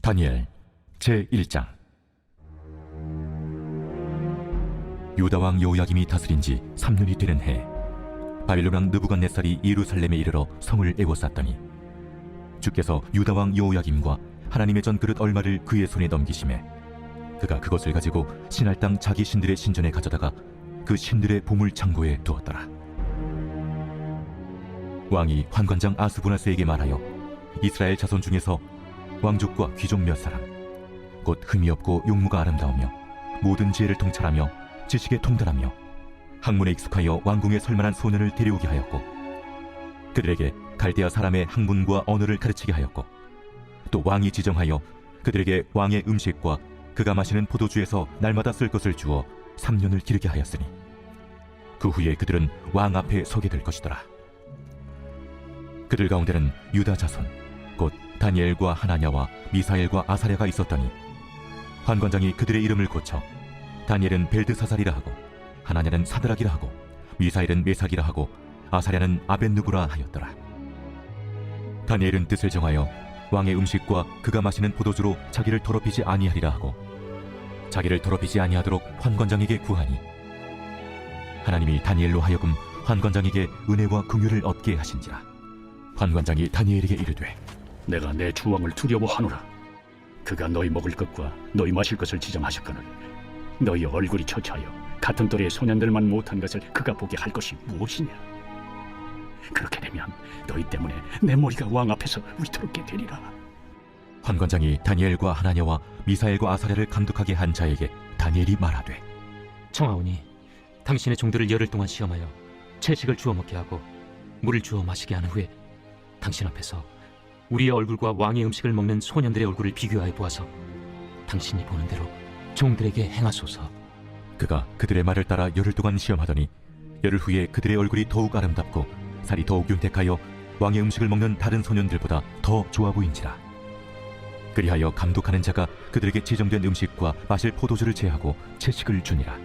다니엘 제1장. 유다 왕 요야김이 다스린 지 3년이 되는 해, 바빌론 왕 느부갓네살이 예루살렘에 이르러 성을 에워쌌더니 주께서 유다 왕 요야김과 하나님의 전 그릇 얼마를 그의 손에 넘기심에 그가 그것을 가지고 신할 땅 자기 신들의 신전에 가져다가 그 신들의 보물 창고에 두었더라. 왕이 환관장 아스보나스에게 말하여 이스라엘 자손 중에서 왕족과 귀족 몇 사람, 곧 흠이 없고 용모가 아름다우며 모든 지혜를 통찰하며 지식에 통달하며 학문에 익숙하여 왕궁에 설만한 소년을 데려오게 하였고, 그들에게 갈대아 사람의 학문과 언어를 가르치게 하였고, 또 왕이 지정하여 그들에게 왕의 음식과 그가 마시는 포도주에서 날마다 쓸 것을 주어 3년을 기르게 하였으니 그 후에 그들은 왕 앞에 서게 될 것이더라. 그들 가운데는 유다 자손 곧 다니엘과 하나냐와 미사엘과 아사랴가 있었더니 환관장이 그들의 이름을 고쳐 다니엘은 벨드사살이라 하고 하나냐는 사드락이라 하고 미사엘은 메삭이라 하고 아사랴는 아벳느고라 하였더라. 다니엘은 뜻을 정하여 왕의 음식과 그가 마시는 포도주로 자기를 더럽히지 아니하리라 하고 자기를 더럽히지 아니하도록 환관장에게 구하니 하나님이 다니엘로 하여금 환관장에게 은혜와 긍휼을 얻게 하신지라. 환관장이 다니엘에게 이르되, 내가 내 주왕을 두려워하노라. 그가 너희 먹을 것과 너희 마실 것을 지정하셨거늘 너희 얼굴이 처치하여 같은 또래의 소년들만 못한 것을 그가 보게 할 것이 무엇이냐? 그렇게 되면 너희 때문에 내 머리가 왕 앞에서 위태롭게 되리라. 환관장이 다니엘과 하나냐와 미사엘과 아사랴를 감독하게 한 자에게 다니엘이 말하되, 청하오니 당신의 종들을 열흘 동안 시험하여 채식을 주어 먹게 하고 물을 주어 마시게 한 후에 당신 앞에서 우리의 얼굴과 왕의 음식을 먹는 소년들의 얼굴을 비교하여 보아서 당신이 보는 대로 종들에게 행하소서. 그가 그들의 말을 따라 열흘 동안 시험하더니 열흘 후에 그들의 얼굴이 더욱 아름답고 살이 더욱 윤택하여 왕의 음식을 먹는 다른 소년들보다 더 좋아 보인지라. 그리하여 감독하는 자가 그들에게 지정된 음식과 마실 포도주를 제하고 채식을 주니라.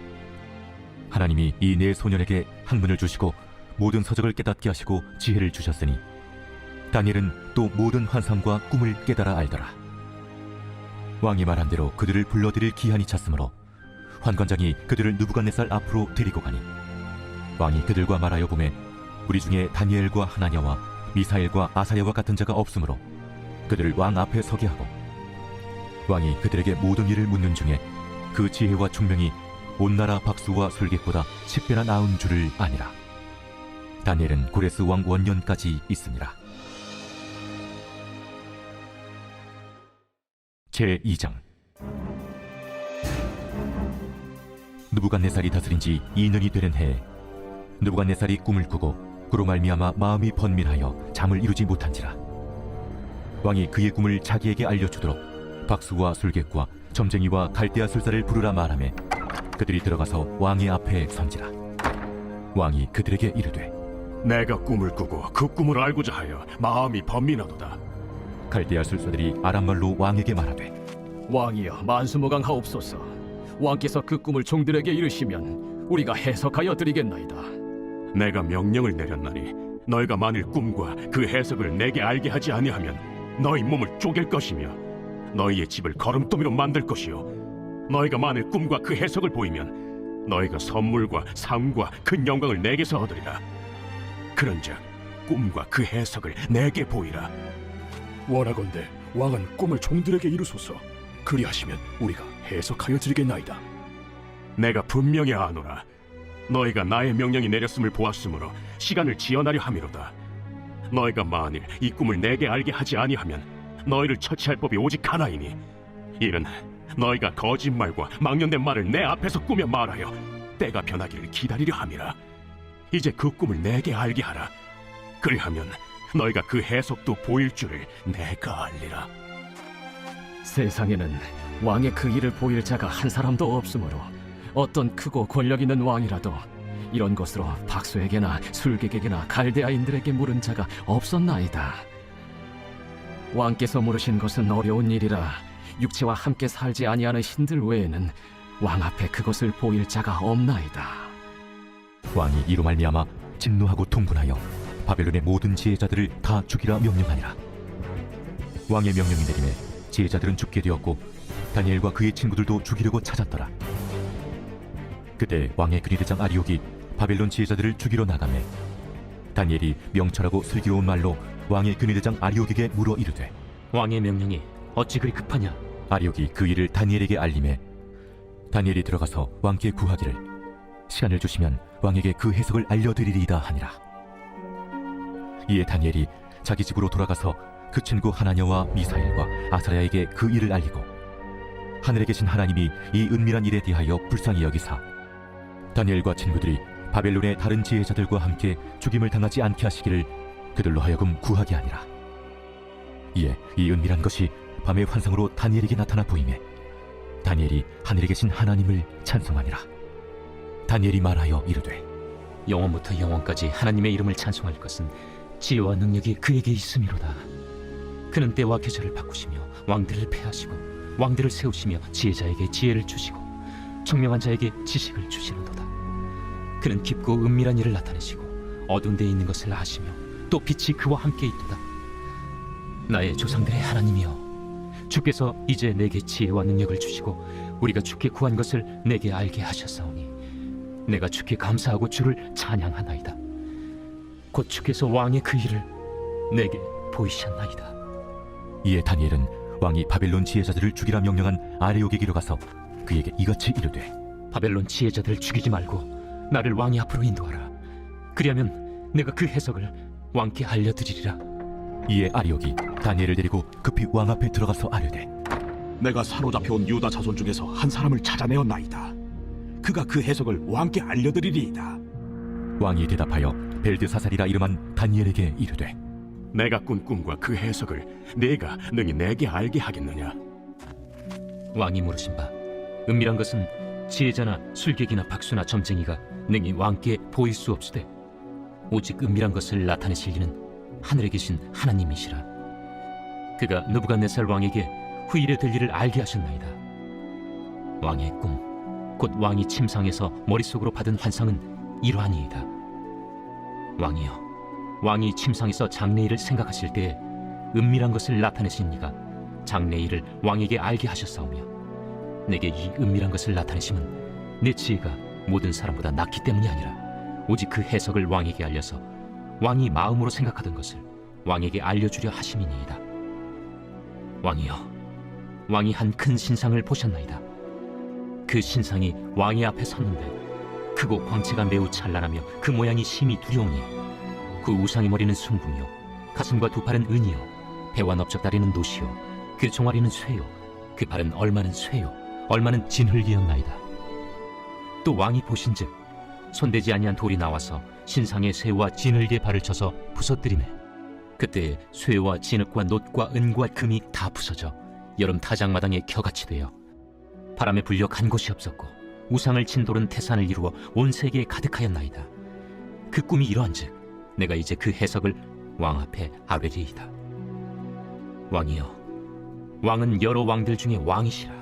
하나님이 이 네 소년에게 학문을 주시고 모든 서적을 깨닫게 하시고 지혜를 주셨으니 다니엘은 또 모든 환상과 꿈을 깨달아 알더라. 왕이 말한 대로 그들을 불러들일 기한이 찼으므로 환관장이 그들을 느부갓네살 앞으로 데리고 가니 왕이 그들과 말하여 보매 우리 중에 다니엘과 하나냐와 미사엘과 아사랴와 같은 자가 없으므로 그들을 왕 앞에 서게 하고, 왕이 그들에게 모든 일을 묻는 중에 그 지혜와 총명이 온 나라 박수와 술객보다 10배나 나은 줄을 아니라. 다니엘은 고레스 왕 원년까지 있으니라. 제2장. 느부갓네살이 다스린 지 2년이 되는 해에 느부갓네살이 꿈을 꾸고 그로 말미암아 마음이 번민하여 잠을 이루지 못한지라. 왕이 그의 꿈을 자기에게 알려주도록 박수와 술객과 점쟁이와 갈대아 술사를 부르라 말하매 그들이 들어가서 왕의 앞에 선지라. 왕이 그들에게 이르되, 내가 꿈을 꾸고 그 꿈을 알고자 하여 마음이 번민하도다. 갈대아 술사들이 아람말로 왕에게 말하되, 왕이여 만수무강하옵소서. 왕께서 그 꿈을 종들에게 이르시면 우리가 해석하여 드리겠나이다. 내가 명령을 내렸나니 너희가 만일 꿈과 그 해석을 내게 알게 하지 아니하면 너희 몸을 쪼갤 것이며 너희의 집을 거름더미로 만들 것이요 너희가 만일 꿈과 그 해석을 보이면 너희가 선물과 상과 큰 영광을 내게서 얻으리라. 그런즉 꿈과 그 해석을 내게 보이라. 원하건대 왕은 꿈을 종들에게 이루소서. 그리하시면 우리가 해석하여 드리겠나이다. 내가 분명히 아노라. 너희가 나의 명령이 내렸음을 보았으므로 시간을 지연하려 함이로다. 너희가 만일 이 꿈을 내게 알게 하지 아니하면 너희를 처치할 법이 오직 하나이니 이는 너희가 거짓말과 망령된 말을 내 앞에서 꾸며 말하여 때가 변하기를 기다리려 함이라. 이제 그 꿈을 내게 알게 하라. 그리하면 너희가 그 해석도 보일 줄을 내가 알리라. 세상에는 왕의 그 일을 보일 자가 한 사람도 없으므로 어떤 크고 권력 있는 왕이라도 이런 것으로 박수에게나 술객에게나 갈대아인들에게 물은 자가 없었나이다. 왕께서 물으신 것은 어려운 일이라 육체와 함께 살지 아니하는 신들 외에는 왕 앞에 그것을 보일 자가 없나이다. 왕이 이로 말미암아 진노하고 통분하여 바벨론의 모든 지혜자들을 다 죽이라 명령하니라. 왕의 명령이 내림에 지혜자들은 죽게 되었고 다니엘과 그의 친구들도 죽이려고 찾았더라. 그때 왕의 근위대장 아리옥이 바벨론 지혜자들을 죽이러 나가매 다니엘이 명철하고 슬기로운 말로 왕의 근위대장 아리옥에게 물어 이르되 왕의 명령이 어찌 그리 급하냐? 아리옥이 그 일을 다니엘에게 알림해 다니엘이 들어가서 왕께 구하기를 시간을 주시면 왕에게 그 해석을 알려드리리이다 하니라. 이에 다니엘이 자기 집으로 돌아가서 그 친구 하나냐와 미사엘과 아사랴에게 그 일을 알리고 하늘에 계신 하나님이 이 은밀한 일에 대하여 불쌍히 여기사 다니엘과 친구들이 바벨론의 다른 지혜자들과 함께 죽임을 당하지 않게 하시기를 그들로 하여금 구하게 하니라. 이에 이 은밀한 것이 밤의 환상으로 다니엘에게 나타나 보이매 다니엘이 하늘에 계신 하나님을 찬송하니라. 다니엘이 말하여 이르되 영원부터 영원까지 하나님의 이름을 찬송할 것은 지혜와 능력이 그에게 있음이로다. 그는 때와 계절을 바꾸시며 왕들을 패하시고 왕들을 세우시며 지혜자에게 지혜를 주시고 청명한 자에게 지식을 주시는도다. 그는 깊고 은밀한 일을 나타내시고 어두운 데에 있는 것을 아시며 또 빛이 그와 함께 있도다. 나의 조상들의 하나님이여, 주께서 이제 내게 지혜와 능력을 주시고 우리가 주께 구한 것을 내게 알게 하셨사오니 내가 주께 감사하고 주를 찬양하나이다. 곧 주께서 왕의 그 일을 내게 보이셨나이다. 이에 다니엘은 왕이 바벨론 지혜자들을 죽이라 명령한 아레옥에게로 가서 그에게 이같이 이르되 바벨론 지혜자들을 죽이지 말고 나를 왕의 앞으로 인도하라. 그리하면 내가 그 해석을 왕께 알려드리리라. 이에 아리옥이 다니엘을 데리고 급히 왕 앞에 들어가서 아뢰되 내가 사로잡혀온 유다 자손 중에서 한 사람을 찾아내었나이다. 그가 그 해석을 왕께 알려드리리이다. 왕이 대답하여 벨드사살이라 이름한 다니엘에게 이르되 내가 꾼 꿈과 그 해석을 네가 능히 내게 알게 하겠느냐? 왕이 물으신 바 은밀한 것은 지혜자나 술객이나 박수나 점쟁이가 능히 왕께 보일 수 없으되 오직 은밀한 것을 나타내실 이는 하늘에 계신 하나님이시라. 그가 느부갓네살 왕에게 후일에 될 일을 알게 하셨나이다. 왕의 꿈, 곧 왕이 침상에서 머릿속으로 받은 환상은 이러하니이다. 왕이여, 왕이 침상에서 장래일을 생각하실 때에 은밀한 것을 나타내신 이가 장래일을 왕에게 알게 하셨사오며 내게 이 은밀한 것을 나타내심은 내 지혜가 모든 사람보다 낫기 때문이 아니라 오직 그 해석을 왕에게 알려서 왕이 마음으로 생각하던 것을 왕에게 알려주려 하심이니이다. 왕이여, 왕이 한 큰 신상을 보셨나이다. 그 신상이 왕의 앞에 섰는데 크고 광채가 매우 찬란하며 그 모양이 심히 두려우니 그 우상의 머리는 순금이요 가슴과 두 팔은 은이요 배와 넓적다리는 노시요 그 종아리는 쇠요 그 발은 얼마는 쇠요 얼마는 진흙이었나이다. 또 왕이 보신즉 손대지 아니한 돌이 나와서 신상의 쇠와 진흙의 발을 쳐서 부서뜨리매 그때 쇠와 진흙과 놋과 은과 금이 다 부서져 여름 타작마당에 겨같이 되어 바람에 불려 간 곳이 없었고 우상을 친 돌은 태산을 이루어 온 세계에 가득하였나이다. 그 꿈이 이러한즉 내가 이제 그 해석을 왕 앞에 아뢰리이다. 왕이여, 왕은 여러 왕들 중에 왕이시라.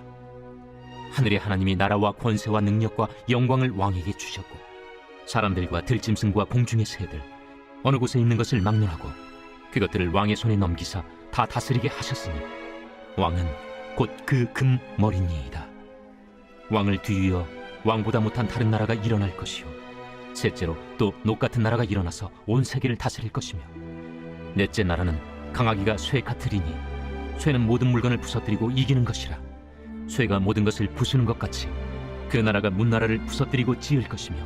하늘의 하나님이 나라와 권세와 능력과 영광을 왕에게 주셨고 사람들과 들짐승과 공중의 새들 어느 곳에 있는 것을 막론하고 그것들을 왕의 손에 넘기사 다 다스리게 하셨으니 왕은 곧 그 금 머리니이다. 왕을 뒤이어 왕보다 못한 다른 나라가 일어날 것이요 셋째로 또 녹 같은 나라가 일어나서 온 세계를 다스릴 것이며 넷째 나라는 강하기가 쇠 같으리니 쇠는 모든 물건을 부서뜨리고 이기는 것이라. 쇠가 모든 것을 부수는 것 같이 그 나라가 문나라를 부서뜨리고 지을 것이며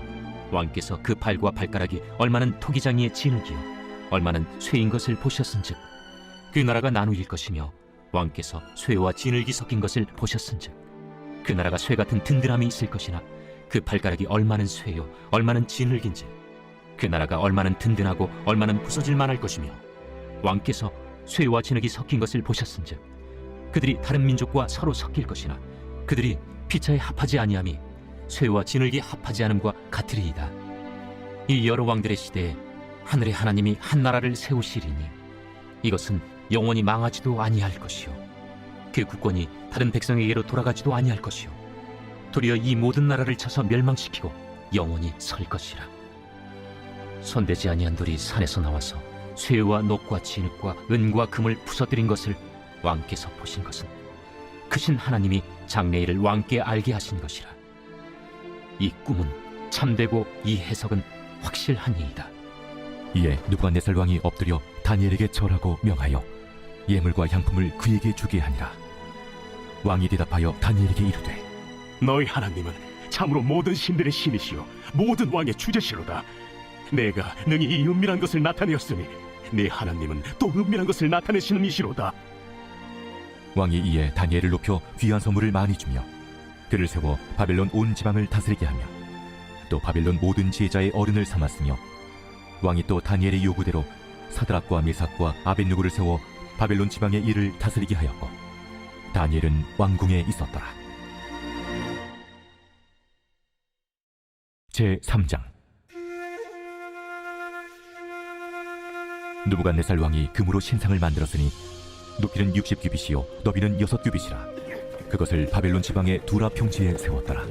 왕께서 그 발과 발가락이 얼마는 토기장이의 진흙이요 얼마는 쇠인 것을 보셨은즉 그 나라가 나누일 것이며 왕께서 쇠와 진흙이 섞인 것을 보셨은즉 그 나라가 쇠 같은 든든함이 있을 것이나 그 발가락이 얼마는 쇠요 얼마는 진흙인지 그 나라가 얼마는 든든하고 얼마는 부서질 만할 것이며 왕께서 쇠와 진흙이 섞인 것을 보셨은즉 그들이 다른 민족과 서로 섞일 것이나 그들이 피차에 합하지 아니함이 쇠와 진흙이 합하지 않음과 같으리이다. 이 여러 왕들의 시대에 하늘의 하나님이 한 나라를 세우시리니 이것은 영원히 망하지도 아니할 것이요 그 국권이 다른 백성에게로 돌아가지도 아니할 것이요 도리어 이 모든 나라를 쳐서 멸망시키고 영원히 설 것이라. 손대지 아니한 돌이 산에서 나와서 쇠와 녹과 진흙과 은과 금을 부서뜨린 것을 왕께서 보신 것은 크신 하나님이 장래일을 왕께 알게 하신 것이라. 이 꿈은 참되고 이 해석은 확실하니이다. 이에 느부갓네살 왕이 엎드려 다니엘에게 절하고 명하여 예물과 향품을 그에게 주게 하니라. 왕이 대답하여 다니엘에게 이르되 너희 하나님은 참으로 모든 신들의 신이시요 모든 왕의 주제시로다. 내가 능히 이 은밀한 것을 나타내었으니 네 하나님은 또 은밀한 것을 나타내시는 이시로다. 왕이 이에 다니엘을 높여 귀한 선물을 많이 주며 그를 세워 바벨론 온 지방을 다스리게 하며 또 바벨론 모든 지혜자의 어른을 삼았으며 왕이 또 다니엘의 요구대로 사드락과 메삭과 아벳느고를 세워 바벨론 지방의 일을 다스리게 하였고 다니엘은 왕궁에 있었더라. 제3장. 느부갓네살 왕이 금으로 신상을 만들었으니 높이는 60규빗이요 너비는 6규빗이라. 그것을 바벨론 지방의 두라 평지에 세웠더라.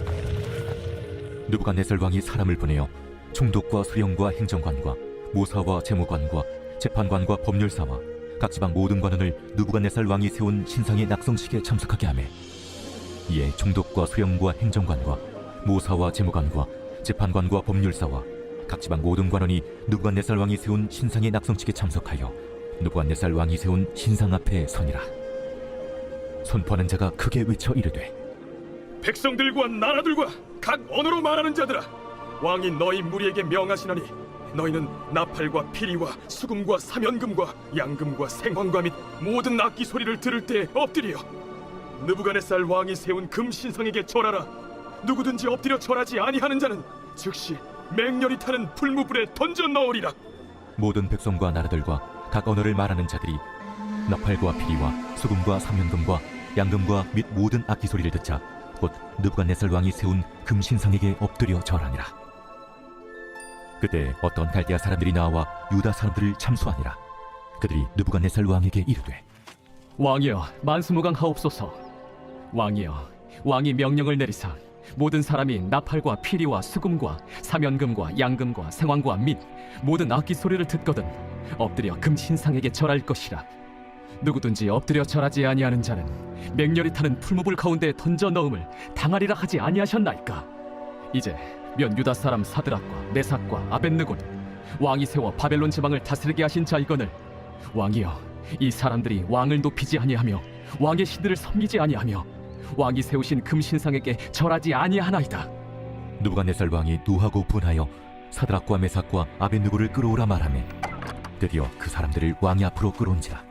느부갓네살 왕이 사람을 보내어 총독과 수령과 행정관과 모사와 재무관과 재판관과 법률사와 각 지방 모든 관원을 느부갓네살 왕이 세운 신상의 낙성식에 참석하게 하매 이에 총독과 수령과 행정관과 모사와 재무관과 재판관과 법률사와 각 지방 모든 관원이 느부갓네살 왕이 세운 신상의 낙성식에 참석하여 느부갓네살 왕이 세운 신상 앞에 서니라. 선포하는 자가 크게 외쳐 이르되 백성들과 나라들과 각 언어로 말하는 자들아, 왕이 너희 무리에게 명하시나니 너희는 나팔과 피리와 수금과 사면금과 양금과 생황과 및 모든 악기 소리를 들을 때 엎드려 느부갓네살 왕이 세운 금 신상에게 절하라. 누구든지 엎드려 절하지 아니하는 자는 즉시 맹렬히 타는 풀무불에 던져 넣으리라. 모든 백성과 나라들과 각 언어를 말하는 자들이 나팔과 피리와 수금과 사면금과 양금과 및 모든 악기 소리를 듣자 곧 느부갓네살 왕이 세운 금 신상에게 엎드려 절하니라. 그때 어떤 갈대아 사람들이 나와 유다 사람들을 참수하니라. 그들이 느부갓네살 왕에게 이르되 왕이여 만수무강하옵소서. 왕이여 왕이 명령을 내리사 모든 사람이 나팔과 피리와 수금과 사면금과 양금과 생황과 및 모든 악기 소리를 듣거든 엎드려 금 신상에게 절할 것이라. 누구든지 엎드려 절하지 아니하는 자는 맹렬히 타는 풀무불 가운데 던져 넣음을 당하리라 하지 아니하셨나이까. 이제 면 유다 사람 사드락과 메삭과 아벳느고는 왕이 세워 바벨론 지방을 다스리게 하신 자이거늘 왕이여 이 사람들이 왕을 높이지 아니하며 왕의 신들을 섬기지 아니하며 왕이 세우신 금 신상에게 절하지 아니하나이다. 느부갓네살 왕이 노하고 분하여 사드락과 메삭과 아벳느고를 끌어오라 말하매 드디어 그 사람들을 왕의 앞으로 끌어온지라.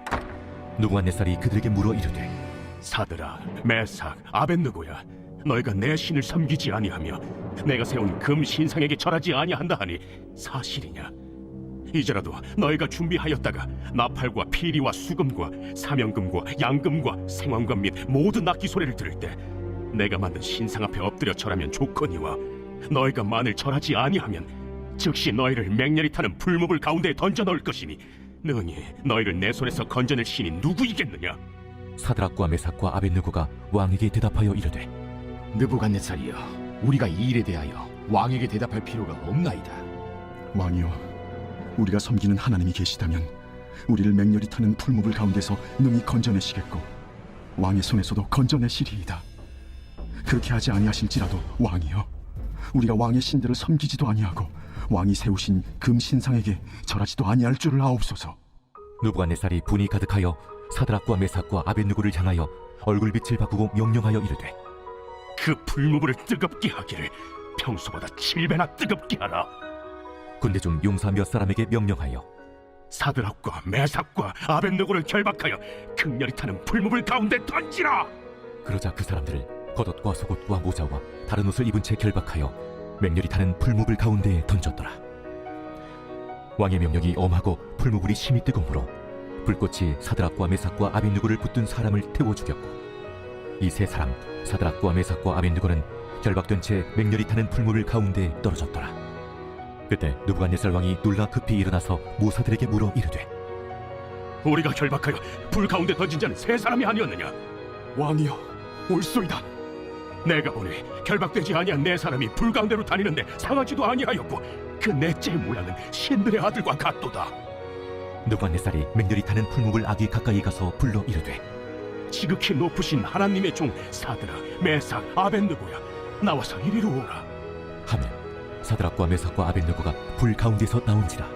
느부갓네살이 그들에게 물어 이르되 사드락, 메삭, 아벳느고야, 너희가 내 신을 섬기지 아니하며 내가 세운 금 신상에게 절하지 아니한다 하니 사실이냐? 이제라도 너희가 준비하였다가 나팔과 피리와 수금과 사면금과 양금과 생황금 및 모든 악기 소리를 들을 때 내가 만든 신상 앞에 엎드려 절하면 좋거니와 너희가 만일 절하지 아니하면 즉시 너희를 맹렬히 타는 풀무불 가운데에 던져 넣을 것이니 능히 너희를 내 손에서 건져낼 신이 누구이겠느냐? 사드락과 메삭과 아벳느고가 왕에게 대답하여 이르되 느부갓네살이여, 우리가 이 일에 대하여 왕에게 대답할 필요가 없나이다. 왕이여, 우리가 섬기는 하나님이 계시다면 우리를 맹렬히 타는 풀무불 가운데서 능히 건져내시겠고 왕의 손에서도 건져내시리이다. 그렇게 하지 아니하실지라도 왕이여, 우리가 왕의 신들을 섬기지도 아니하고 왕이 세우신 금 신상에게 절하지도 아니할 줄을 아옵소서. 느부갓네살이 분이 가득하여 사드락과 메삭과 아벳느고를 향하여 얼굴빛을 바꾸고 명령하여 이르되 그 풀무불을 뜨겁게 하기를 평소보다 7배나 뜨겁게 하라. 군대 중 용사 몇 사람에게 명령하여 사드락과 메삭과 아벳느고를 결박하여 극렬히 타는 풀무불 가운데 던지라. 그러자 그 사람들을 겉옷과 속옷과 모자와 다른 옷을 입은 채 결박하여 맹렬히 타는 풀무불 가운데에 던졌더라. 왕의 명령이 엄하고 풀무불이 심히 뜨거우므로 불꽃이 사드락과 메삭과 아벳느고를 붙든 사람을 태워 죽였고 이 세 사람 사드락과 메삭과 아벳느고는 결박된 채 맹렬히 타는 풀무불 가운데에 떨어졌더라. 그때 느부갓네살 왕이 놀라 급히 일어나서 모사들에게 물어 이르되 우리가 결박하여 불 가운데 던진 자는 세 사람이 아니었느냐? 왕이여, 옳소이다. 내가 보니 결박되지 아니한 네 사람이 불 가운데로 다니는데 상하지도 아니하였고 그 넷째의 모양은 신들의 아들과 같도다. 느부갓네살이 맹렬히 타는 풀무불 아귀 가까이 가서 불러 이르되 지극히 높으신 하나님의 종 사드락, 메삭, 아벳느고야, 나와서 이리로 오라. 하며 사드락과 메삭과 아벳느고가 불 가운데서 나온지라.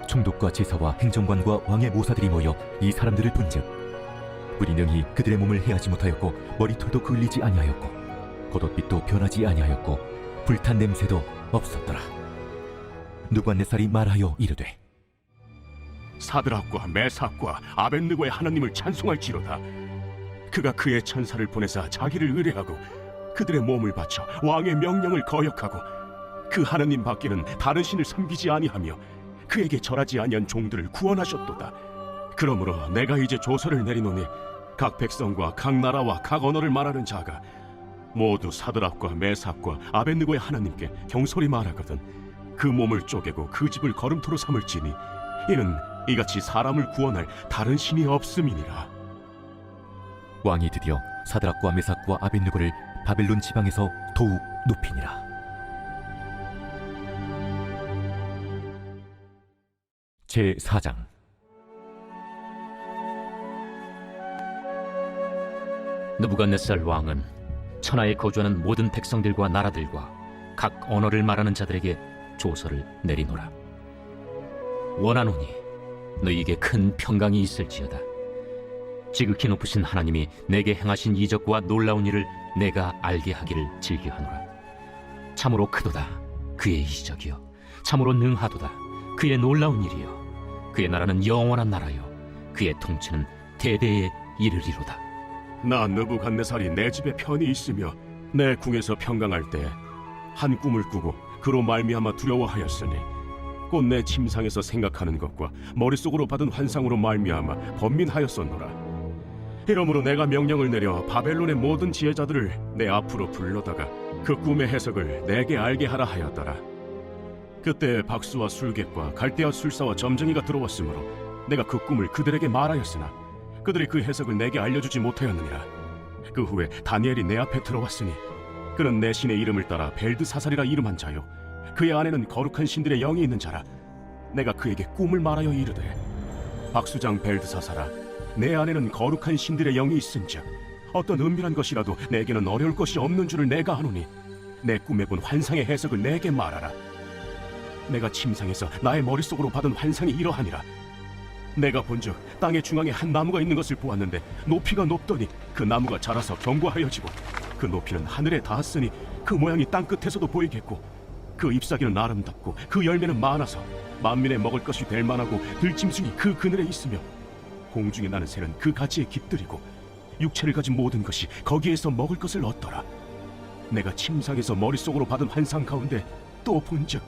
총독과 제사와 행정관과 왕의 모사들이 모여 이 사람들을 본즉 불이 능히 그들의 몸을 해하지 못하였고 머리털도 그을리지 아니하였고 겉옷빛도 변하지 아니하였고 불탄 냄새도 없었더라. 느부갓네살이 말하여 이르되 사드락과 메삭과 아벳느고의 하나님을 찬송할지로다. 그가 그의 천사를 보내사 자기를 의뢰하고 그들의 몸을 바쳐 왕의 명령을 거역하고 그 하나님 밖에는 다른 신을 섬기지 아니하며 그에게 절하지 아니한 종들을 구원하셨도다. 그러므로 내가 이제 조서를 내리노니 각 백성과 각 나라와 각 언어를 말하는 자가 모두 사드락과 메삭과 아벳느고의 하나님께 경솔히 말하거든 그 몸을 쪼개고 그 집을 거름토로 삼을지니 이는 이같이 사람을 구원할 다른 신이 없음이니라. 왕이 드디어 사드락과 메삭과 아벳느고를 바벨론 지방에서 더욱 높이니라. 제 4장. 느부갓네살 왕은 천하에 거주하는 모든 백성들과 나라들과 각 언어를 말하는 자들에게 조서를 내리노라. 원하노니 너희에게 큰 평강이 있을지어다. 지극히 높으신 하나님이 내게 행하신 이적과 놀라운 일을 내가 알게 하기를 즐겨하노라. 참으로 크도다 그의 이적이요 참으로 능하도다 그의 놀라운 일이요 그의 나라는 영원한 나라요 그의 통치는 대대에 이르리로다. 나 느부갓네살이 내 집에 편히 있으며 내 궁에서 평강할 때 한 꿈을 꾸고 그로 말미암아 두려워하였으니 곧 내 침상에서 생각하는 것과 머릿속으로 받은 환상으로 말미암아 번민하였었노라. 이러므로 내가 명령을 내려 바벨론의 모든 지혜자들을 내 앞으로 불러다가 그 꿈의 해석을 내게 알게 하라 하였더라. 그때 박수와 술객과 갈대아 술사와 점쟁이가 들어왔으므로 내가 그 꿈을 그들에게 말하였으나 그들이 그 해석을 내게 알려주지 못하였느니라. 그 후에 다니엘이 내 앞에 들어왔으니 그는 내 신의 이름을 따라 벨드사살이라 이름한 자요 그의 안에는 거룩한 신들의 영이 있는 자라. 내가 그에게 꿈을 말하여 이르되 박수장 벨드사살아, 내 안에는 거룩한 신들의 영이 있은즉 어떤 은밀한 것이라도 내게는 어려울 것이 없는 줄을 내가 아노니 내 꿈에 본 환상의 해석을 내게 말하라. 내가 침상에서 나의 머릿속으로 받은 환상이 이러하니라. 내가 본즉 땅의 중앙에 한 나무가 있는 것을 보았는데 높이가 높더니 그 나무가 자라서 견고하여지고 그 높이는 하늘에 닿았으니 그 모양이 땅 끝에서도 보이겠고 그 잎사귀는 아름답고 그 열매는 많아서 만민의 먹을 것이 될 만하고 들짐승이 그 그늘에 있으며 공중에 나는 새는 그 가지에 깃들이고 육체를 가진 모든 것이 거기에서 먹을 것을 얻더라. 내가 침상에서 머릿속으로 받은 환상 가운데 또 본즉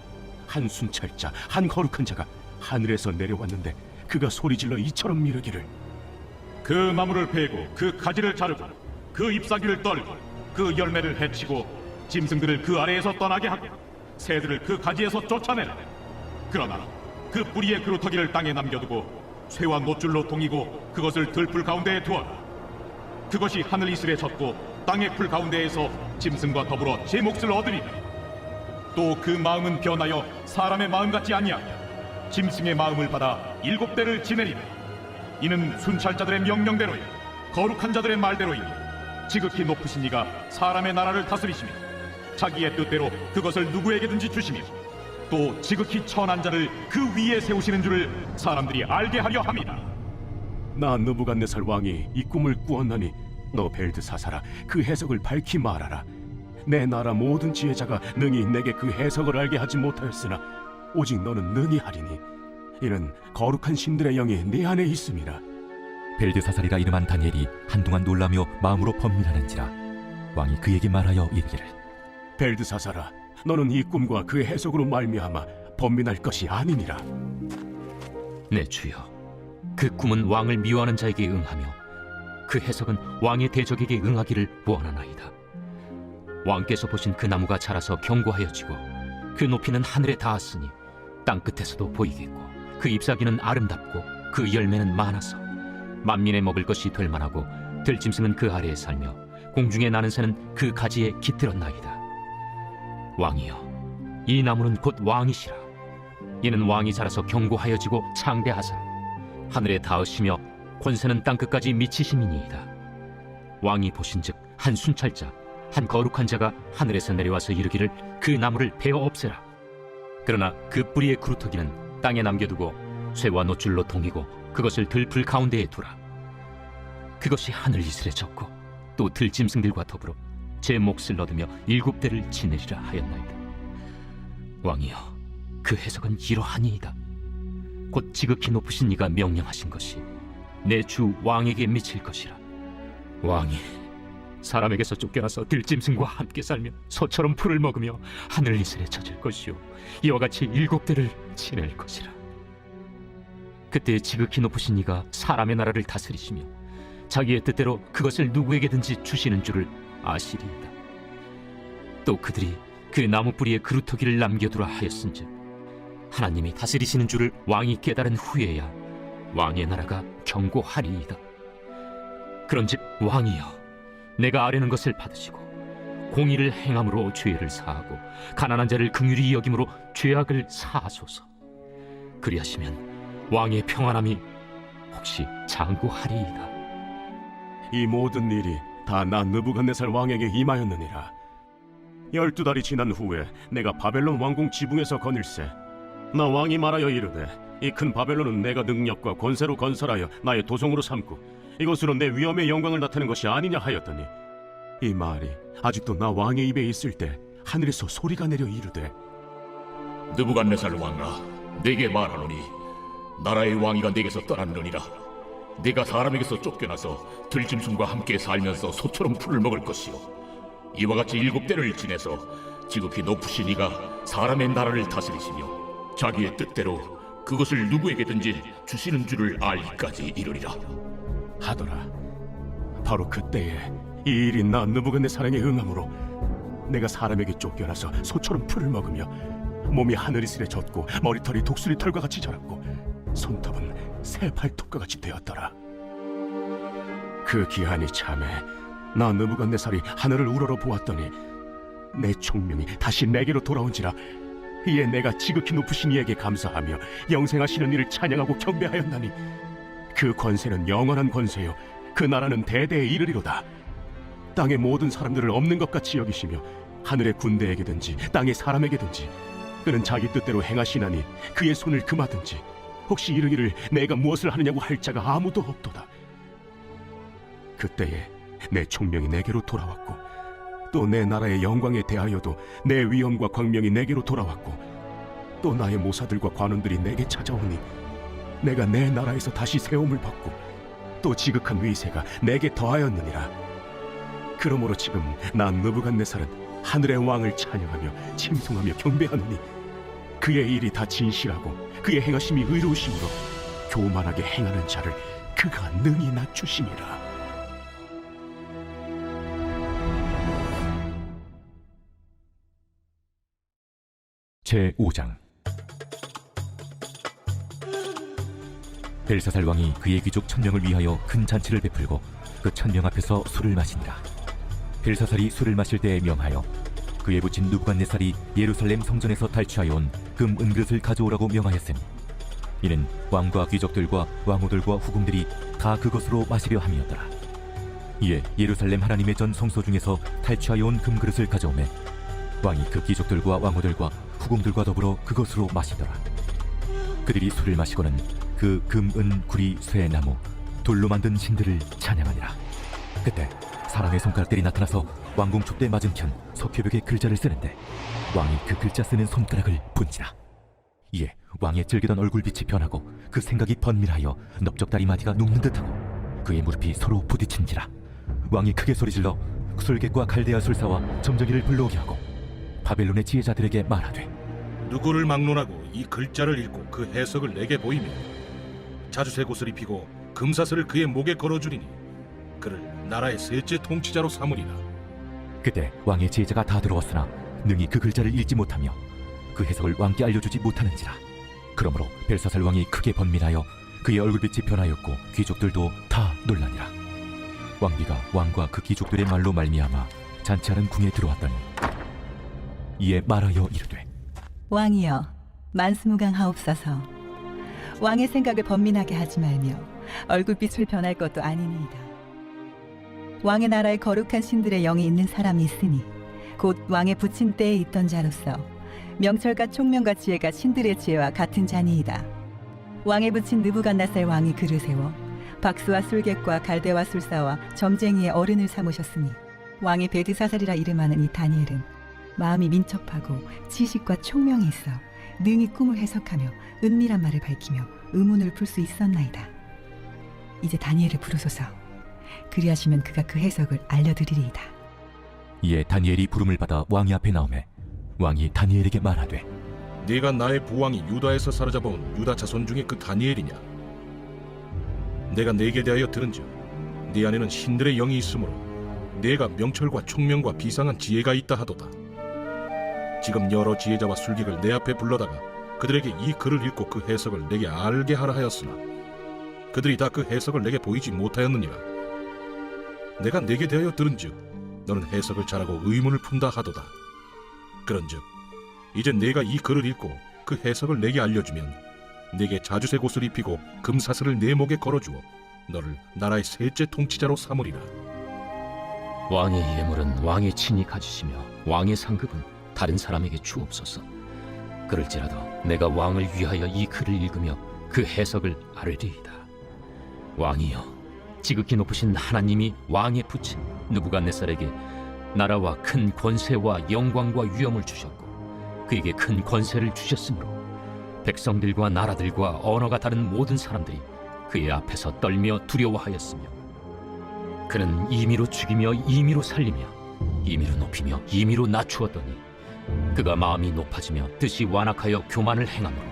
한 순찰자 한 거룩한 자가 하늘에서 내려왔는데 그가 소리질러 이처럼 미르기를 그 나무를 베고 그 가지를 자르고 그 잎사귀를 떨고 그 열매를 해치고 짐승들을 그 아래에서 떠나게 하고 새들을 그 가지에서 쫓아내라. 그러나 그 뿌리의 그루터기를 땅에 남겨두고 쇠와 노줄로 동이고 그것을 들풀 가운데에 두어라. 그것이 하늘 이슬에 젖고 땅의 풀 가운데에서 짐승과 더불어 제 몫을 얻으리라. 또 그 마음은 변하여 사람의 마음 같지 아니하며 짐승의 마음을 받아 7대를 지내리라. 이는 순찰자들의 명령대로요 거룩한 자들의 말대로이니 지극히 높으신 이가 사람의 나라를 다스리시며 자기의 뜻대로 그것을 누구에게든지 주시며 또 지극히 천한 자를 그 위에 세우시는 줄을 사람들이 알게 하려 함이다. 나 느부갓네살 왕이 이 꿈을 꾸었나니 너 벨드사살아, 그 해석을 밝히 말하라. 내 나라 모든 지혜자가 능히 내게 그 해석을 알게 하지 못하였으나 오직 너는 능히 하리니 이는 거룩한 신들의 영이 네 안에 있음이라. 벨드사살이라 이름한 다니엘이 한동안 놀라며 마음으로 번민하는지라. 왕이 그에게 말하여 이르기를 벨드사살아, 너는 이 꿈과 그 해석으로 말미암아 번민할 것이 아니니라. 내 주여, 그 꿈은 왕을 미워하는 자에게 응하며 그 해석은 왕의 대적에게 응하기를 원하나이다. 왕께서 보신 그 나무가 자라서 견고하여지고 그 높이는 하늘에 닿았으니 땅 끝에서도 보이겠고 그 잎사귀는 아름답고 그 열매는 많아서 만민의 먹을 것이 될 만하고 들짐승은 그 아래에 살며 공중에 나는 새는 그 가지에 깃들었나이다. 왕이여, 이 나무는 곧 왕이시라. 이는 왕이 자라서 견고하여지고 창대하사 하늘에 닿으시며 권세는 땅 끝까지 미치심이니이다. 왕이 보신즉 한 순찰자 한 거룩한 자가 하늘에서 내려와서 이르기를 그 나무를 베어 없애라. 그러나 그 뿌리의 그루터기는 땅에 남겨두고 쇠와 노줄로 동이고 그것을 들풀 가운데에 두라. 그것이 하늘 이슬에 젖고 또 들짐승들과 더불어 제 몫을 얻으며 7대를 지내리라 하였나이다. 왕이여, 그 해석은 이러하니이다. 곧 지극히 높으신 이가 명령하신 것이 내 주 왕에게 미칠 것이라. 왕이 사람에게서 쫓겨나서 들짐승과 함께 살며 소처럼 풀을 먹으며 하늘 이슬에 젖을 것이요 이와 같이 7대를 지낼 것이라. 그때 지극히 높으신 이가 사람의 나라를 다스리시며 자기의 뜻대로 그것을 누구에게든지 주시는 줄을 아시리이다. 또 그들이 그 나무 뿌리에 그루터기를 남겨두라 하였은즉 하나님이 다스리시는 줄을 왕이 깨달은 후에야 왕의 나라가 견고하리이다. 그런즉 왕이여, 내가 아뢰는 것을 받으시고 공의를 행함으로 죄를 사하고 가난한 자를 긍휼히 여김으로 죄악을 사하소서. 그리하시면 왕의 평안함이 혹시 장구하리이다. 이 모든 일이 다 나 느부갓네살 왕에게 임하였느니라. 12달이 지난 후에 내가 바벨론 왕궁 지붕에서 거닐세 나 왕이 말하여 이르되 이 큰 바벨론은 내가 능력과 권세로 건설하여 나의 도성으로 삼고 이것으로 내 위엄의 영광을 나타낸 것이 아니냐 하였더니 이 말이 아직도 나 왕의 입에 있을 때 하늘에서 소리가 내려 이르되 느부갓네살 왕아, 내게 말하노니 나라의 왕위가 내게서 떠났느니라. 네가 사람에게서 쫓겨나서 들짐승과 함께 살면서 소처럼 풀을 먹을 것이요 이와 같이 7대를 지내서 지극히 높으신 이가 사람의 나라를 다스리시며 자기의 뜻대로 그것을 누구에게든지 주시는 줄을 알기까지 이르리라 하더라. 바로 그때에 이 일이 나 느부갓네살에게 응함으로 내가 사람에게 쫓겨나서 소처럼 풀을 먹으며 몸이 하늘이슬에 젖고 머리털이 독수리 털과 같이 자랐고 손톱은 새 발톱과 같이 되었더라. 그 기한이 참에 나 느부갓네살이 하늘을 우러러 보았더니 내 총명이 다시 내게로 돌아온지라. 이에 내가 지극히 높으신 이에게 감사하며 영생하시는 이를 찬양하고 경배하였나니 그 권세는 영원한 권세요 그 나라는 대대에 이르리로다. 땅의 모든 사람들을 없는 것 같이 여기시며 하늘의 군대에게든지 땅의 사람에게든지 그는 자기 뜻대로 행하시나니 그의 손을 금하든지 혹시 이르기를 내가 무엇을 하느냐고 할 자가 아무도 없도다. 그때에 내 총명이 내게로 돌아왔고 또 내 나라의 영광에 대하여도 내 위엄과 광명이 내게로 돌아왔고 또 나의 모사들과 관원들이 내게 찾아오니 내가 내 나라에서 다시 세움을 받고 또 지극한 위세가 내게 더하였느니라. 그러므로 지금 난 느부갓네살은 하늘의 왕을 찬양하며 칭송하며 경배하노니 그의 일이 다 진실하고 그의 행하심이 의로우심으로 교만하게 행하는 자를 그가 능히 낮추심이라. 제5장. 벨사살 왕이 그의 귀족 1000명을 위하여 큰 잔치를 베풀고 그 1000명 앞에서 술을 마신다. 벨사살이 술을 마실 때에 명하여 그의 부친 느부갓네살이 예루살렘 성전에서 탈취하여 온 금 은그릇을 가져오라고 명하였으니 이는 왕과 귀족들과 왕후들과 후궁들이 다 그것으로 마시려 함이었더라. 이에 예루살렘 하나님의 전 성소 중에서 탈취하여 온 금그릇을 가져오매 왕이 그 귀족들과 왕후들과 후궁들과 더불어 그것으로 마시더라. 그들이 술을 마시고는 그 금, 은, 구리, 쇠, 나무, 돌로 만든 신들을 찬양하니라. 그때 사람의 손가락들이 나타나서 왕궁 촛대 맞은편 석회벽에 글자를 쓰는데 왕이 그 글자 쓰는 손가락을 본지라. 이에 왕의 즐기던 얼굴빛이 변하고 그 생각이 번밀하여 넓적다리 마디가 눕는 듯하고 그의 무릎이 서로 부딪힌지라. 왕이 크게 소리질러 술객과 갈대아 술사와 점쟁이를 불러오게 하고 바벨론의 지혜자들에게 말하되 누구를 막론하고 이 글자를 읽고 그 해석을 내게 보이며 자주색 옷을 입히고 금사슬을 그의 목에 걸어주리니 그를 나라의 셋째 통치자로 삼으리라. 그때 왕의 지혜자가 다 들어왔으나 능히 그 글자를 읽지 못하며 그 해석을 왕께 알려주지 못하는지라. 그러므로 벨사살 왕이 크게 번민하여 그의 얼굴빛이 변하였고 귀족들도 다 놀라니라. 왕비가 왕과 그 귀족들의 말로 말미암아 잔치하는 궁에 들어왔더니 이에 말하여 이르되 왕이여, 만수무강하옵소서. 왕의 생각을 번민하게 하지 말며 얼굴빛을 변할 것도 아니니이다. 왕의 나라에 거룩한 신들의 영이 있는 사람이 있으니 곧 왕의 부친 때에 있던 자로서 명철과 총명과 지혜가 신들의 지혜와 같은 자니이다. 왕의 부친 느부갓네살 왕이 그를 세워 박수와 술객과 갈대와 술사와 점쟁이의 어른을 삼으셨으니 왕의 베드사살이라 이름하는 이 다니엘은 마음이 민첩하고 지식과 총명이 있어 능히 꿈을 해석하며 은밀한 말을 밝히며 의문을 풀 수 있었나이다. 이제 다니엘을 부르소서. 그리하시면 그가 그 해석을 알려드리리이다. 이에 다니엘이 부름을 받아 왕이 앞에 나오매 왕이 다니엘에게 말하되 네가 나의 부왕이 유다에서 사로잡아온 유다 자손 중에 그 다니엘이냐? 내가 네게 대하여 들은즉 네 안에는 신들의 영이 있으므로 네가 명철과 총명과 비상한 지혜가 있다 하도다. 지금 여러 지혜자와 술객을 내 앞에 불러다가 그들에게 이 글을 읽고 그 해석을 내게 알게 하라 하였으나 그들이 다 그 해석을 내게 보이지 못하였느니라. 내가 네게 대하여 들은즉 너는 해석을 잘하고 의문을 푼다 하도다. 그런즉 이제 내가 이 글을 읽고 그 해석을 내게 알려주면 네게 자주색 옷을 입히고 금사슬을 내 목에 걸어주어 너를 나라의 셋째 통치자로 삼으리라. 왕의 예물은 왕의 친히 가지시며 왕의 상급은 다른 사람에게 주옵소서. 그럴지라도 내가 왕을 위하여 이 글을 읽으며 그 해석을 아뢰리이다. 왕이여, 지극히 높으신 하나님이 왕의 부친 느부갓네살에게 나라와 큰 권세와 영광과 위엄을 주셨고 그에게 큰 권세를 주셨으므로 백성들과 나라들과 언어가 다른 모든 사람들이 그의 앞에서 떨며 두려워하였으며 그는 임의로 죽이며 임의로 살리며 임의로 높이며 임의로 낮추었더니 그가 마음이 높아지며 뜻이 완악하여 교만을 행함으로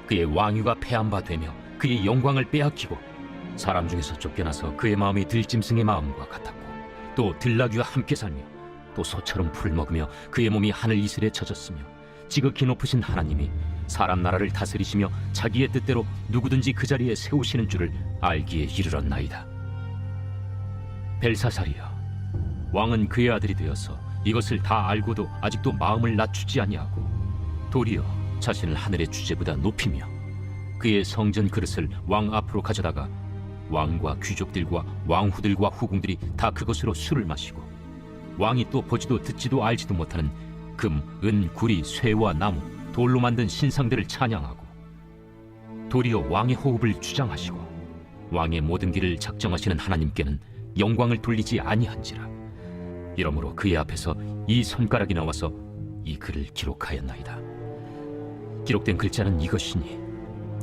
그의 왕위가 패한 바 되며 그의 영광을 빼앗기고 사람 중에서 쫓겨나서 그의 마음이 들짐승의 마음과 같았고 또 들나귀와 함께 살며 또 소처럼 풀을 먹으며 그의 몸이 하늘 이슬에 젖었으며 지극히 높으신 하나님이 사람 나라를 다스리시며 자기의 뜻대로 누구든지 그 자리에 세우시는 줄을 알기에 이르렀나이다. 벨사살이여, 왕은 그의 아들이 되어서 이것을 다 알고도 아직도 마음을 낮추지 아니하고 도리어 자신을 하늘의 주제보다 높이며 그의 성전 그릇을 왕 앞으로 가져다가 왕과 귀족들과 왕후들과 후궁들이 다 그것으로 술을 마시고 왕이 또 보지도 듣지도 알지도 못하는 금, 은, 구리, 쇠와 나무, 돌로 만든 신상들을 찬양하고 도리어 왕의 호흡을 주장하시고 왕의 모든 길을 작정하시는 하나님께는 영광을 돌리지 아니한지라. 이러므로 그의 앞에서 이 손가락이 나와서 이 글을 기록하였나이다. 기록된 글자는 이것이니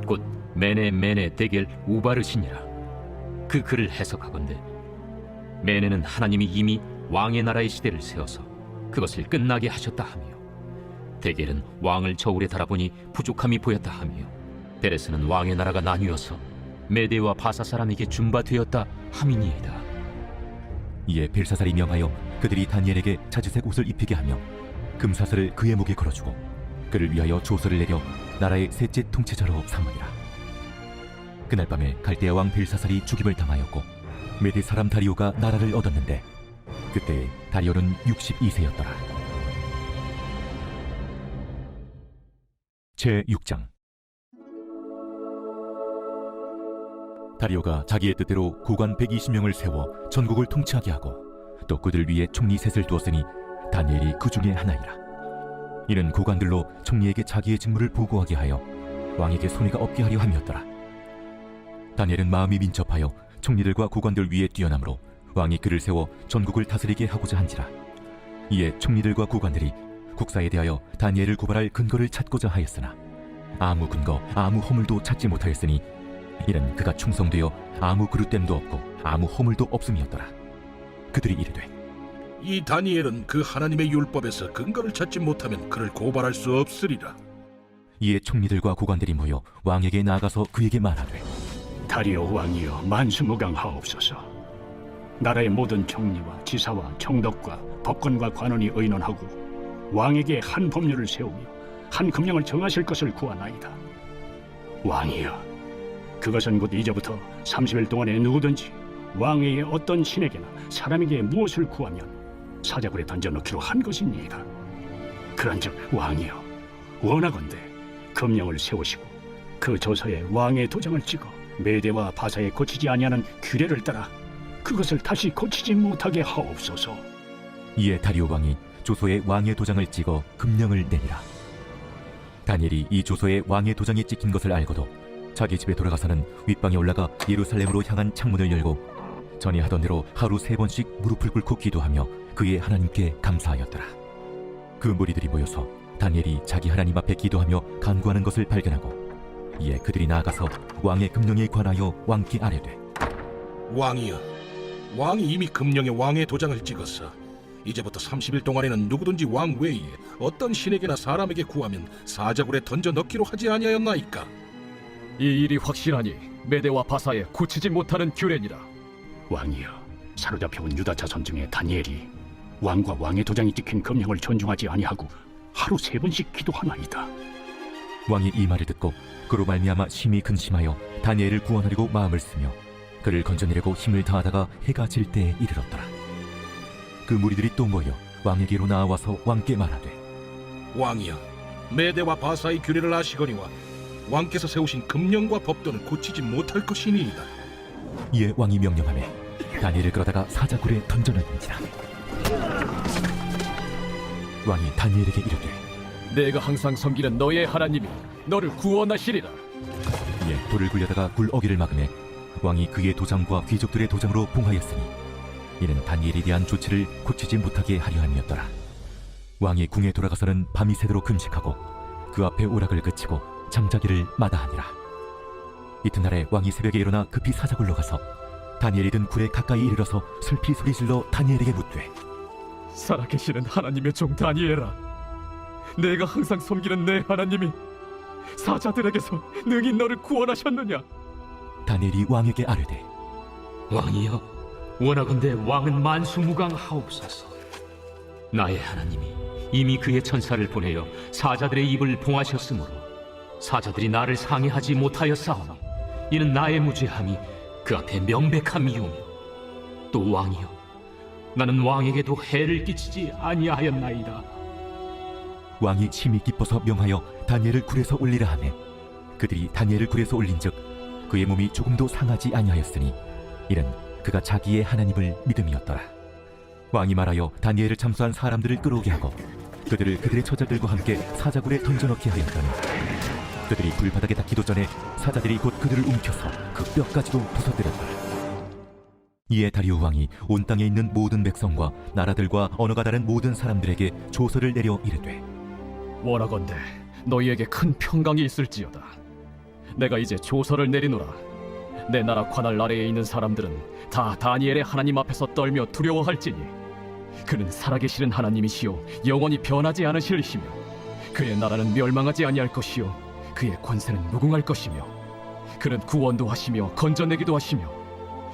곧 메네 데겔 우바르시니라. 그 글을 해석하건대 메네는 하나님이 이미 왕의 나라의 시대를 세워서 그것을 끝나게 하셨다 하며 데겔은 왕을 저울에 달아보니 부족함이 보였다 하며 베레스는 왕의 나라가 나뉘어서 메대와 바사 사람에게 준바되었다 함이니이다. 이에 벨사살이 명하여 그들이 다니엘에게 자주색 옷을 입히게 하며 금사슬을 그의 목에 걸어주고 그를 위하여 조서를 내려 나라의 셋째 통치자로 삼으니라. 그날 밤에 갈대아 왕 벨사살이 죽임을 당하였고 메대 사람 다리오가 나라를 얻었는데 그때 다리오는 62세였더라. 제6장. 다리오가 자기의 뜻대로 고관 120명을 세워 전국을 통치하게 하고 또 그들 위에 총리 셋을 두었으니 다니엘이 그 중에 하나이라. 이는 고관들로 총리에게 자기의 직무를 보고하게 하여 왕에게 손해가 없게 하려 함이었더라. 다니엘은 마음이 민첩하여 총리들과 고관들 위에 뛰어나므로 왕이 그를 세워 전국을 다스리게 하고자 한지라. 이에 총리들과 고관들이 국사에 대하여 다니엘을 고발할 근거를 찾고자 하였으나 아무 근거 아무 허물도 찾지 못하였으니 이는 그가 충성되어 아무 그릇됨도 없고 아무 허물도 없음이었더라. 그들이 이르되 이 다니엘은 그 하나님의 율법에서 근거를 찾지 못하면 그를 고발할 수 없으리라. 이에 총리들과 고관들이 모여 왕에게 나아가서 그에게 말하되 다리오 왕이여, 만수무강하옵소서. 나라의 모든 총리와 지사와 총독과 법관과 관원이 의논하고 왕에게 한 법률을 세우며 한 금령을 정하실 것을 구하나이다. 왕이여, 그것은 곧 이제부터 30일 동안에 누구든지 왕에게 어떤 신에게나 사람에게 무엇을 구하면 사자굴에 던져넣기로 한 것이니이다. 그런즉 왕이여, 원하건대 금령을 세우시고 그 조서에 왕의 도장을 찍어 메대와 바사에 고치지 아니하는 규례를 따라 그 그것을 다시 고치지 못하게 하옵소서. 이에 다리오 왕이 조서에 왕의 도장을 찍어 금령을 내리라. 다니엘이 이 조서에 왕의 도장이 찍힌 것을 알고도 자기 집에 돌아가서는 윗방에 올라가 예루살렘으로 향한 창문을 열고 전에 하던 대로 하루 3번씩 무릎을 꿇고 기도하며 그의 하나님께 감사하였더라. 그 무리들이 모여서 다니엘이 자기 하나님 앞에 기도하며 간구하는 것을 발견하고 이에 그들이 나아가서 왕의 금령에 관하여 왕께 아뢰되, 왕이여, 왕이 이미 금령에 왕의 도장을 찍었어. 이제부터 30일 동안에는 누구든지 왕 외에 어떤 신에게나 사람에게 구하면 사자굴에 던져 넣기로 하지 아니하였나이까? 이 일이 확실하니 메대와 바사에 고치지 못하는 규례니라. 왕이여, 사로잡혀온 유다 자손 중에 다니엘이 왕과 왕의 도장이 찍힌 금령을 존중하지 아니하고 하루 3번씩 기도하나이다. 왕이 이 말을 듣고 그로 말미암아 심히 근심하여 다니엘을 구원하려고 마음을 쓰며 그를 건져내려고 힘을 다하다가 해가 질 때에 이르렀더라. 그 무리들이 또 모여 왕에게로 나와서 왕께 말하되, 왕이여, 메대와 바사의 규례를 아시거니와 왕께서 세우신 금령과 법도는 고치지 못할 것이니이다. 이에 왕이 명령하매 다니엘을 끌어다가 사자굴에 던져넣은지라. 왕이 다니엘에게 이르되, 내가 항상 섬기는 너의 하나님이 너를 구원하시리라. 이에 돌을 굴려다가 굴 어기를 막음에 왕이 그의 도장과 귀족들의 도장으로 봉하였으니 이는 다니엘에 대한 조치를 고치지 못하게 하려 함이었더라. 왕이 궁에 돌아가서는 밤이 새도록 금식하고 그 앞에 오락을 그치고 잠자기를 마다하니라. 이튿날에 왕이 새벽에 일어나 급히 사자굴로 가서 다니엘이 든 굴에 가까이 이르러서 슬피 소리질러 다니엘에게 묻되, 살아계시는 하나님의 종 다니엘아, 내가 항상 섬기는 내 하나님이 사자들에게서 능히 너를 구원하셨느냐? 다니엘이 왕에게 아뢰되, 왕이여, 원하건대 왕은 만수무강하옵소서. 나의 하나님이 이미 그의 천사를 보내어 사자들의 입을 봉하셨으므로 사자들이 나를 상해하지 못하였사오니 이는 나의 무죄함이 그 앞에 명백함이오며, 또 왕이여, 나는 왕에게도 해를 끼치지 아니하였나이다. 왕이 심히 기뻐서 명하여 다니엘을 굴에서 올리라 하매 그들이 다니엘을 굴에서 올린즉 그의 몸이 조금도 상하지 아니하였으니 이는 그가 자기의 하나님을 믿음이었더라. 왕이 말하여 다니엘을 참수한 사람들을 끌어오게 하고 그들을 그들의 처자들과 함께 사자굴에 던져넣게 하였더니 그들이 불바닥에 닿기도 전에 사자들이 곧 그들을 움켜서 그 뼈까지도 부서뜨렸더라. 이에 다리오 왕이 온 땅에 있는 모든 백성과 나라들과 언어가 다른 모든 사람들에게 조서를 내려 이르되, 원하건대 너희에게 큰 평강이 있을지어다. 내가 이제 조서를 내리노라. 내 나라 관할 아래에 있는 사람들은 다 다니엘의 하나님 앞에서 떨며 두려워할지니 그는 살아계시는 하나님이시요 영원히 변하지 않으실이시며 그의 나라는 멸망하지 아니할 것이요 그의 권세는 무궁할 것이며 그는 구원도 하시며 건져내기도 하시며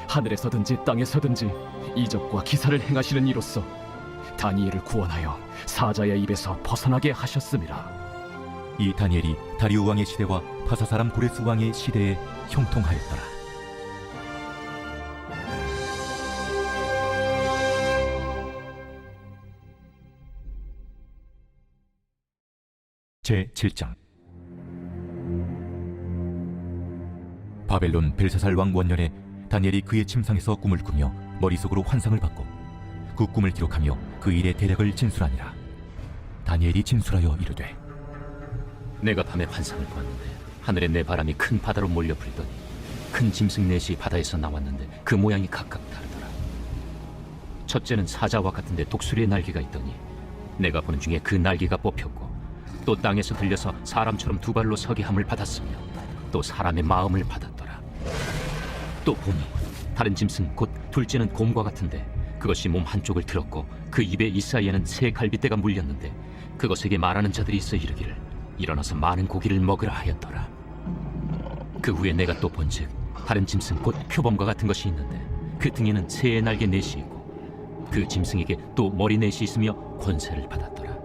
하늘에서든지 땅에서든지 이적과 기사를 행하시는 이로써 다니엘을 구원하여 사자의 입에서 벗어나게 하셨음이라. 이 다니엘이 다리오 왕의 시대와 바사 사람 고레스 왕의 시대에 형통하였더라. 제7장. 바벨론 벨사살 왕 원년에 다니엘이 그의 침상에서 꿈을 꾸며 머릿속으로 환상을 받고 그 꿈을 기록하며 그 일의 대략을 진술하니라. 다니엘이 진술하여 이르되, 내가 밤에 환상을 보았는데 하늘에 내 바람이 큰 바다로 몰려 불더니 큰 짐승 넷이 바다에서 나왔는데 그 모양이 각각 다르더라. 첫째는 사자와 같은데 독수리의 날개가 있더니 내가 보는 중에 그 날개가 뽑혔고 또 땅에서 들려서 사람처럼 두 발로 서게 함을 받았으며 또 사람의 마음을 받았더라. 또 보니 다른 짐승 곧 둘째는 곰과 같은데 그것이 몸 한쪽을 들었고 그 입에 이 사이에는 새 갈빗대가 물렸는데 그것에게 말하는 자들이 있어 이르기를 일어나서 많은 고기를 먹으라 하였더라. 그 후에 내가 또 본즉 다른 짐승 곧 표범과 같은 것이 있는데 그 등에는 새의 날개 넷이 있고 그 짐승에게 또 머리 넷이 있으며 권세를 받았더라.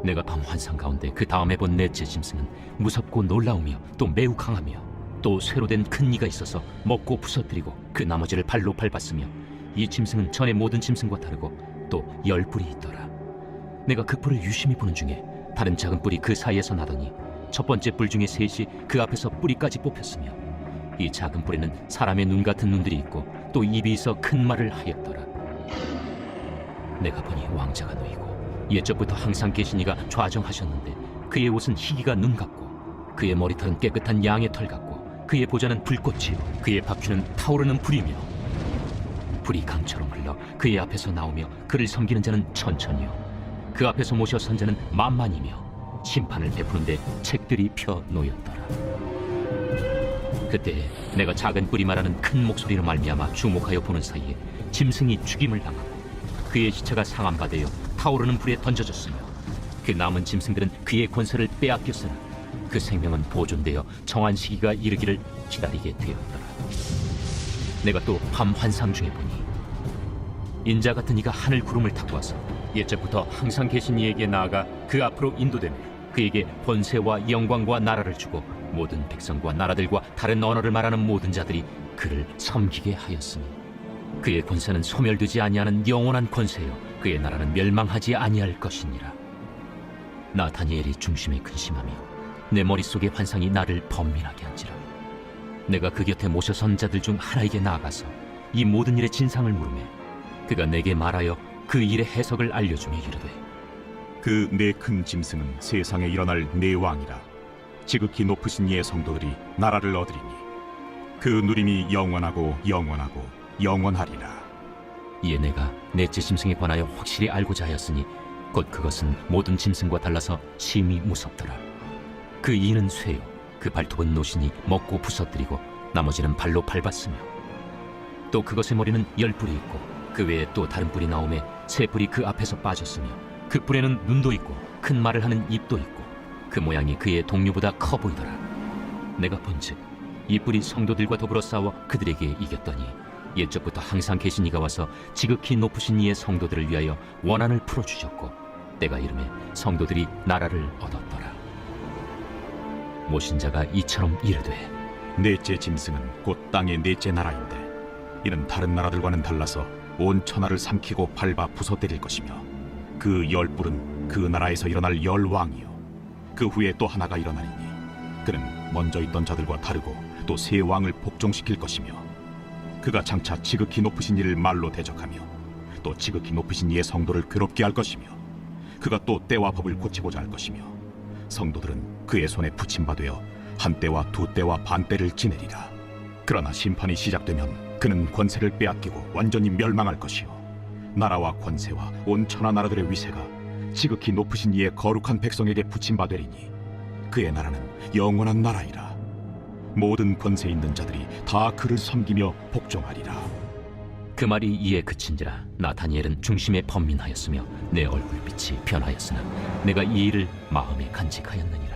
내가 밤 환상 가운데 그 다음에 본 넷째 짐승은 무섭고 놀라우며 또 매우 강하며 또 쇠로 된 큰 이가 있어서 먹고 부서뜨리고 그 나머지를 발로 밟았으며 이 짐승은 전의 모든 짐승과 다르고 또 10뿔이 있더라. 내가 그 뿔을 유심히 보는 중에 다른 작은 뿔이 그 사이에서 나더니 첫 번째 뿔 중에 셋이 그 앞에서 뿌리까지 뽑혔으며 이 작은 뿔에는 사람의 눈 같은 눈들이 있고 또 입이 있어 큰 말을 하였더라. 내가 보니 왕자가 누이고 옛적부터 항상 계신 이가 좌정하셨는데 그의 옷은 희기가 눈 같고 그의 머리털은 깨끗한 양의 털 같고 그의 보좌는 불꽃이요 그의 바퀴는 타오르는 불이며 불이 강처럼 흘러 그의 앞에서 나오며 그를 섬기는 자는 천천히요 그 앞에서 모셔 선 자는 만만이며 심판을 베푸는데 책들이 펴 놓였더라. 그때 내가 작은 뿔이 말하는 큰 목소리로 말미암아 주목하여 보는 사이에 짐승이 죽임을 당하고 그의 시체가 상함받아 타오르는 불에 던져졌으며 그 남은 짐승들은 그의 권세를 빼앗겼으나 그 생명은 보존되어 정한 시기가 이르기를 기다리게 되었더라. 내가 또 밤 환상 중에 보니 인자 같은 이가 하늘 구름을 타고 와서 옛적부터 항상 계신 이에게 나아가 그 앞으로 인도되며 그에게 권세와 영광과 나라를 주고 모든 백성과 나라들과 다른 언어를 말하는 모든 자들이 그를 섬기게 하였으니 그의 권세는 소멸되지 아니하는 영원한 권세요 그의 나라는 멸망하지 아니할 것이니라. 나 다니엘이 중심에 근심하며 내 머릿속의 환상이 나를 번민하게 한지라. 내가 그 곁에 모셔 선 자들 중 하나에게 나아가서 이 모든 일의 진상을 물으매 그가 내게 말하여 그 일의 해석을 알려주며 이르되 그 네 큰 짐승은 세상에 일어날 네 왕이라. 지극히 높으신 이의 성도들이 나라를 얻으리니 그 누림이 영원하고 영원하고 영원하리라. 이에 내가 넷째 짐승에 관하여 확실히 알고자 하였으니 곧 그것은 모든 짐승과 달라서 심히 무섭더라. 그 이는 쇠요 그 발톱은 노신이 먹고 부서뜨리고 나머지는 발로 밟았으며 또 그것의 머리는 10뿔이 있고 그 외에 또 다른 뿔이 나오매 세 뿔이 그 앞에서 빠졌으며 그 뿔에는 눈도 있고 큰 말을 하는 입도 있고 그 모양이 그의 동류보다 커 보이더라. 내가 본즉 이 뿔이 성도들과 더불어 싸워 그들에게 이겼더니 옛적부터 항상 계신 이가 와서 지극히 높으신 이의 성도들을 위하여 원한을 풀어주셨고 때가 이르매 성도들이 나라를 얻었더라. 모신 자가 이처럼 이르되 넷째 짐승은 곧 땅의 넷째 나라인데 이는 다른 나라들과는 달라서 온 천하를 삼키고 밟아 부서뜨릴 것이며 그 10뿔은 그 나라에서 일어날 10왕이요 그 후에 또 하나가 일어나리니 그는 먼저 있던 자들과 다르고 또 새 왕을 복종시킬 것이며 그가 장차 지극히 높으신 이를 말로 대적하며 또 지극히 높으신 이의 성도를 괴롭게 할 것이며 그가 또 때와 법을 고치고자 할 것이며 성도들은 그의 손에 붙임바되어 한 때와 두 때와 반 때를 지내리라. 그러나 심판이 시작되면 그는 권세를 빼앗기고 완전히 멸망할 것이요 나라와 권세와 온 천하 나라들의 위세가 지극히 높으신 이의 거룩한 백성에게 붙임바되리니 그의 나라는 영원한 나라이라. 모든 권세 있는 자들이 다 그를 섬기며 복종하리라. 그 말이 이에 그친지라. 나 다니엘은 중심에 번민하였으며 내 얼굴빛이 변하였으나 내가 이 일을 마음에 간직하였느니라.